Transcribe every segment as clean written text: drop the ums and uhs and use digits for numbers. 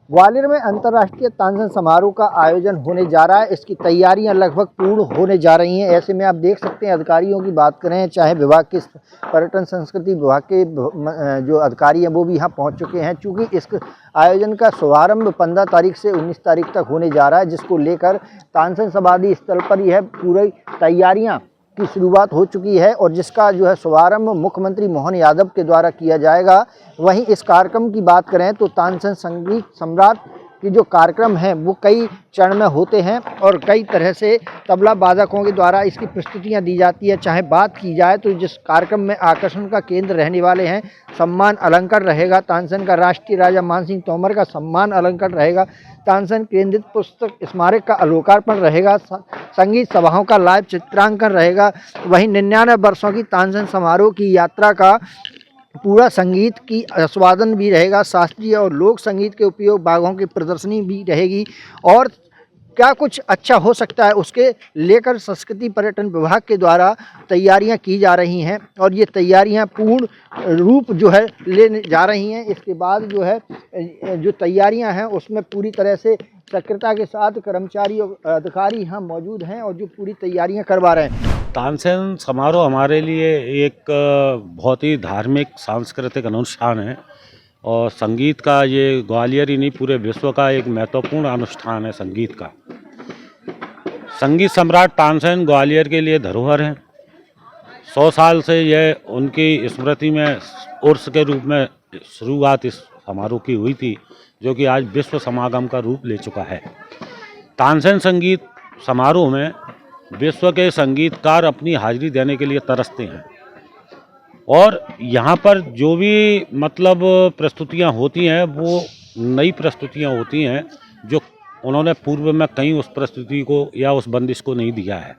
ग्वालियर में अंतर्राष्ट्रीय तानसेन समारोह का आयोजन होने जा रहा है। इसकी तैयारियां लगभग पूर्ण होने जा रही हैं। ऐसे में आप देख सकते हैं अधिकारियों की बात करें, चाहे विभाग के पर्यटन संस्कृति विभाग के जो अधिकारी हैं वो भी यहाँ पहुँच चुके हैं। चूँकि इस आयोजन का शुभारंभ 15 तारीख से 19 तारीख तक होने जा रहा है, जिसको लेकर तानसेन समाधि स्थल पर यह पूरी तैयारियाँ की शुरुआत हो चुकी है और जिसका जो है शुभारंभ मुख्यमंत्री मोहन यादव के द्वारा किया जाएगा। वहीं इस कार्यक्रम की बात करें तो तानसेन संगीत सम्राट के जो कार्यक्रम हैं वो कई चरण में होते हैं और कई तरह से तबला वादकों के द्वारा इसकी प्रस्तुतियां दी जाती है। चाहे बात की जाए तो जिस कार्यक्रम में आकर्षण का केंद्र रहने वाले हैं, सम्मान अलंकार रहेगा। तानसेन का राष्ट्रीय राजा मानसिंह तोमर का सम्मान अलंकार रहेगा। तानसेन केंद्रित पुस्तक स्मारक का लोकार्पण रहेगा। संगीत सभाओं का लाइव चित्रांकन रहेगा। वहीं 99 वर्षों की तानसेन समारोह की यात्रा का पूरा संगीत की आस्वादन भी रहेगा। शास्त्रीय और लोक संगीत के उपयोग भागों की प्रदर्शनी भी रहेगी और क्या कुछ अच्छा हो सकता है उसके लेकर संस्कृति पर्यटन विभाग के द्वारा तैयारियां की जा रही हैं और ये तैयारियां पूर्ण रूप जो है लेने जा रही हैं। इसके बाद जो है जो तैयारियां हैं उसमें पूरी तरह से सक्रियता के साथ कर्मचारी और अधिकारी यहाँ मौजूद हैं और जो पूरी तैयारियां करवा रहे हैं। तानसेन समारोह हमारे लिए एक बहुत ही धार्मिक सांस्कृतिक अनुष्ठान है और संगीत का ये ग्वालियर ही नहीं पूरे विश्व का एक महत्वपूर्ण अनुष्ठान है संगीत का। संगीत सम्राट तानसेन ग्वालियर के लिए धरोहर हैं। 100 साल से यह उनकी स्मृति में उर्स के रूप में शुरुआत इस समारोह की हुई थी, जो कि आज विश्व समागम का रूप ले चुका है। तानसेन संगीत समारोह में विश्व के संगीतकार अपनी हाजिरी देने के लिए तरसते हैं और यहाँ पर जो भी मतलब प्रस्तुतियाँ होती हैं वो नई प्रस्तुतियाँ होती हैं जो उन्होंने पूर्व में कहीं उस प्रस्तुति को या उस बंदिश को नहीं दिया है।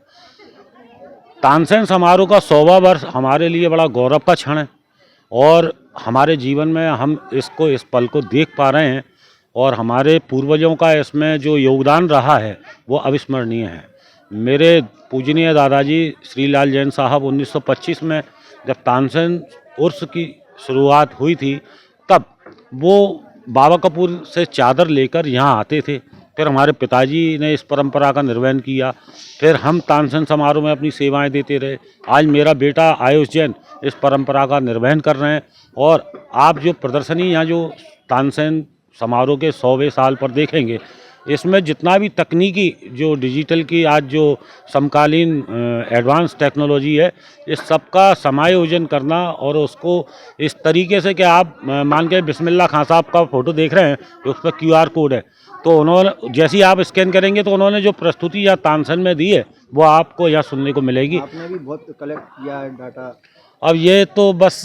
तानसेन समारोह का 100वां वर्ष हमारे लिए बड़ा गौरव का क्षण है और हमारे जीवन में हम इस पल को देख पा रहे हैं और हमारे पूर्वजों का इसमें जो योगदान रहा है वो अविस्मरणीय है। मेरे पूजनीय दादाजी श्रीलाल जैन साहब 1925 में जब तानसेन उर्स की शुरुआत हुई थी तब वो बाबा कपूर से चादर लेकर यहाँ आते थे। फिर हमारे पिताजी ने इस परंपरा का निर्वहन किया। फिर हम तानसेन समारोह में अपनी सेवाएं देते रहे। आज मेरा बेटा आयुष जैन इस परंपरा का निर्वहन कर रहे हैं और आप जो प्रदर्शनी यहाँ जो तानसेन समारोह के 100वें साल पर देखेंगे, इसमें जितना भी तकनीकी जो डिजिटल की आज जो समकालीन एडवांस टेक्नोलॉजी है, इस सब का समायोजन करना और उसको इस तरीके से कि आप मान के बिस्मिल्लाह खां साहब का फ़ोटो देख रहे हैं, उस पर QR कोड है, तो उन्होंने जैसे ही आप स्कैन करेंगे तो उन्होंने जो प्रस्तुति या तानसेन में दी है वो आपको यहाँ सुनने को मिलेगी। आपने भी बहुत कलेक्ट किया है डाटा। अब ये तो बस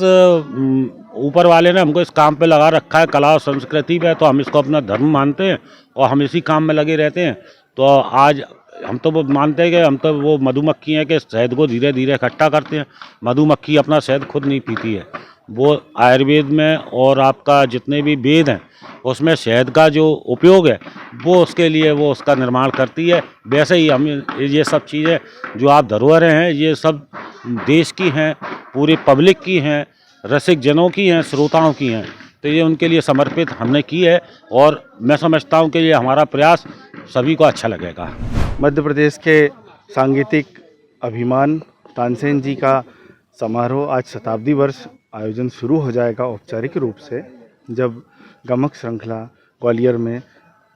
ऊपर वाले ने हमको इस काम पे लगा रखा है, कला और संस्कृति पे, तो हम इसको अपना धर्म मानते हैं और हम इसी काम में लगे रहते हैं। तो आज हम तो वो मानते हैं कि हम तो वो मधुमक्खी हैं कि शहद को धीरे धीरे इकट्ठा करते हैं। मधुमक्खी अपना शहद खुद नहीं पीती है, वो आयुर्वेद में और आपका जितने भी वेद हैं उसमें शहद का जो उपयोग है वो उसके लिए वो उसका निर्माण करती है। वैसे ही हम ये सब चीज़ें जो आप धरोहरें हैं ये सब देश की हैं, पूरी पब्लिक की हैं, रसिक जनों की हैं, श्रोताओं की हैं, तो ये उनके लिए समर्पित हमने की है और मैं समझता हूँ कि ये हमारा प्रयास सभी को अच्छा लगेगा। मध्य प्रदेश के सांगीतिक अभिमान तानसेन जी का समारोह आज शताब्दी वर्ष आयोजन शुरू हो जाएगा औपचारिक रूप से, जब गमक श्रृंखला ग्वालियर में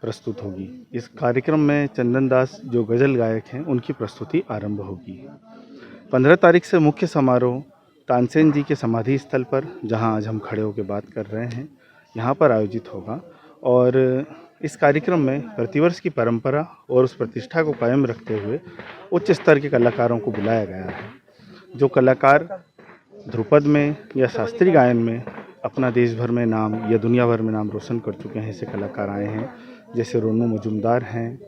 प्रस्तुत होगी। इस कार्यक्रम में चंदन दास जो गज़ल गायक हैं उनकी प्रस्तुति आरंभ होगी। 15 तारीख से मुख्य समारोह तानसेन जी के समाधि स्थल पर, जहां आज हम खड़े होकर बात कर रहे हैं, यहां पर आयोजित होगा और इस कार्यक्रम में प्रतिवर्ष की परंपरा और उस प्रतिष्ठा को कायम रखते हुए उच्च स्तर के कलाकारों को बुलाया गया है। जो कलाकार ध्रुपद में या शास्त्रीय गायन में अपना देश भर में नाम या दुनिया भर में नाम रोशन कर चुके हैं, ऐसे कलाकार आए हैं, जैसे रोनू मजुमदार हैं,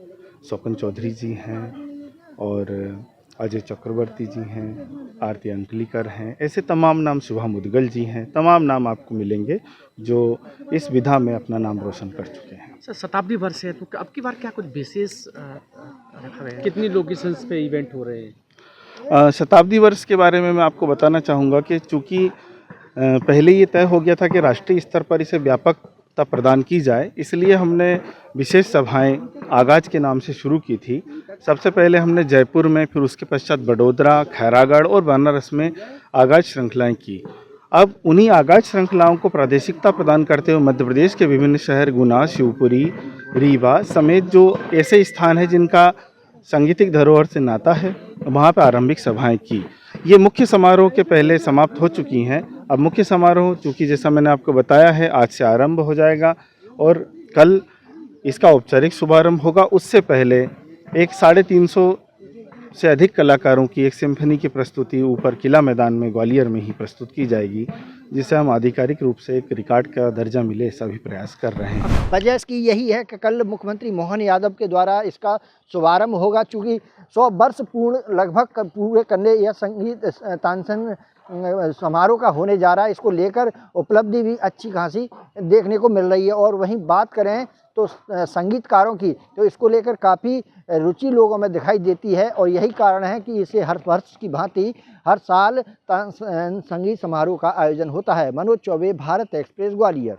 स्वपन चौधरी जी हैं और अजय चक्रवर्ती जी हैं, आरती अंकलीकर हैं, ऐसे तमाम नाम, शुभा मुदगल जी हैं, तमाम नाम आपको मिलेंगे जो इस विधा में अपना नाम रोशन कर चुके हैं। सर, शताब्दी वर्ष है तो अब की बार क्या कुछ विशेष रखा गया है? कितनी लोकेशंस पे इवेंट हो रहे हैं? शताब्दी वर्ष के बारे में मैं आपको बताना चाहूँगा कि चूँकि पहले ये तय हो गया था कि राष्ट्रीय स्तर पर इसे व्यापक प्राथमिकता प्रदान की जाए, इसलिए हमने विशेष सभाएं आगाज के नाम से शुरू की थी। सबसे पहले हमने जयपुर में, फिर उसके पश्चात बड़ोदरा, खैरागढ़ और बनारस में आगाज श्रृंखलाएं की। अब उन्हीं आगाज श्रृंखलाओं को प्रादेशिकता प्रदान करते हुए मध्य प्रदेश के विभिन्न शहर गुना, शिवपुरी, रीवा समेत जो ऐसे स्थान हैं जिनका सांगीतिक धरोहर से नाता है, वहाँ पर आरंभिक सभाएं की। ये मुख्य समारोह के पहले समाप्त हो चुकी हैं। अब मुख्य समारोह, चूँकि जैसा मैंने आपको बताया है, आज से आरंभ हो जाएगा और कल इसका औपचारिक शुभारंभ होगा। उससे पहले एक 350 से अधिक कलाकारों की एक सिम्फनी की प्रस्तुति ऊपर किला मैदान में ग्वालियर में ही प्रस्तुत की जाएगी, जिसे हम आधिकारिक रूप से एक रिकॉर्ड का दर्जा मिले ऐसा भी प्रयास कर रहे हैं। वजह इसकी यही है कि कल मुख्यमंत्री मोहन यादव के द्वारा इसका शुभारंभ होगा। चूँकि 100 वर्ष पूर्ण लगभग पूरे करने यह संगीत तानसेन समारोह का होने जा रहा है, इसको लेकर उपलब्धि भी अच्छी खासी देखने को मिल रही है। और वहीं बात करें तो संगीतकारों की, तो इसको लेकर काफ़ी रुचि लोगों में दिखाई देती है और यही कारण है कि इसे हर वर्ष की भांति हर साल संगीत समारोह का आयोजन होता है। मनोज चौबे, भारत एक्सप्रेस, ग्वालियर।